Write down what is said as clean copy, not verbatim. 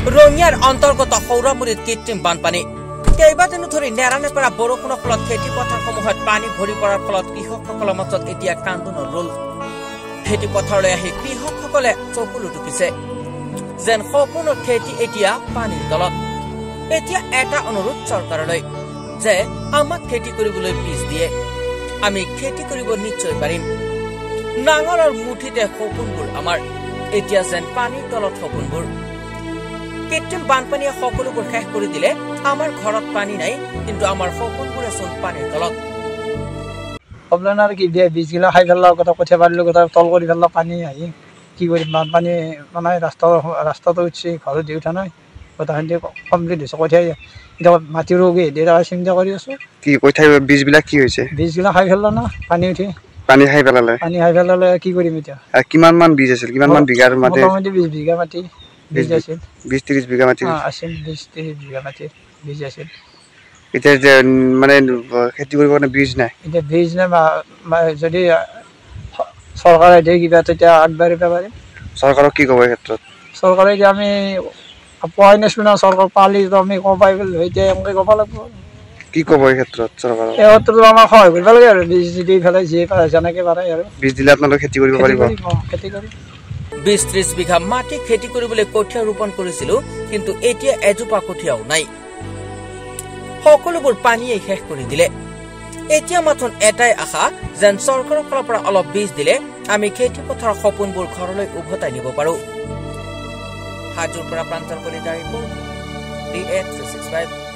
ৰঙিয়াৰ অন্তৰ্গত সৌৰামুৰীত কৃত্ৰিম বানপানী কেইবাদিনো ধৰি নেৰানেপেৰা বৰষুণৰ ফলত খেতি পথাৰসমূহত পানী ভৰি পৰাৰ ফলত কৃষকসকলৰ মাজত এতিয়া কান্দোনৰ ৰোল খেতি পথাৰলৈ আহি কৃষকসকলে চকুলো টুকিছে যেন সম্পূৰ্ণ খেতি এতিয়া পানীৰ তলত এতিয়া এটা অনুৰোধ চৰকাৰলৈ যে আমাক খেতি কৰিবলৈ বীজ দিয়ে আমি খেতি কৰিব নিশ্চয় পাৰিম নাঙলৰ মুঠিতে সপোনবোৰ আমাৰ এতিয়া যেন পানীৰ তলত সপোনবোৰ কৃত্ৰিম বানপানীয়ে সকলোবোৰ শেষ কৰি দিলে আমাৰ ঘৰত পানী নাই কিন্তু আমাৰ সপোনবোৰ আছে পানীৰ তলত আপনার কি দিয়ে বীজগুলা খাই ফেলার কথা কঠিয়া পারিলে কথা তল করে ফেললাম পানি আহি কি করি বানপানী মানে রাস্তাতে উঠছে ঘরে দিয়ে উঠা নাই কথাখান দিয়ে কমপ্লিট হয়েছে কঠিয়াই এতিয়া মাটি ৰোগে দেউতা চিন্তা কৰি আছো কি কঠিয়া বীজবিলাক কি হৈছে বীজগুলা খাই ফেললা না পানী উঠি পানী খাই পেলালে কি কৰিম এতিয়া কিমান মান বীজ আছিল কিমান মান বিঘাৰ মাটি মোটামুটি 20 বিঘা মাটি বীজ আছিল 20-30 বিঘা মাটি আছিল 20-30 বিঘা মাটি বীজ আছিল এতিয়া যে মানে খেতি কৰিব কাৰণে বীজ নাই এতিয়া বীজ নাই যদি চৰকাৰে দিয়ে কিবা তেতিয়া আগবাঢ়িব পাৰে চৰকাৰক কি ক'ব এই ক্ষেত্ৰত চৰকাৰে এতিয়া আমি পোৱাই নাছিলোঁ না চৰকাৰ পালি আমি ক'ব পাৰিব এতিয়া এনেকৈ ক'ব লাগিব কি ক'ব এই ক্ষেত্ৰত চৰকাৰক এই ক্ষেত্ৰত আমাক সহায় কৰিব লাগে আৰু বীজ দি পেলাই যিয়ে পাৰে যেনেকৈ পাৰে আৰু বীজ দিলে আপোনালোকে খেতি কৰিব পাৰিব খেতি কৰি 20-30 বিঘা মাটি খেতি কৰিবলৈ কঠীয়া ৰোপণ কৰিছিলো কিন্তু এতিয়া এজোপা কঠীয়াও নাই সকলোবোৰ পানীয়ে শেষ কৰি দিলে এতিয়া মাত্ৰ এটাই আশা যেন চৰকাৰৰ ফালৰ পৰা অলপ বীজ দিলে আমি খেতি পথাৰৰ সপোনবোৰ ঘৰলৈ উভতাই নিব পাৰো হাজোৰ পৰা প্ৰাঞ্জল কলিতাৰ ৰিপৰ্ট DA365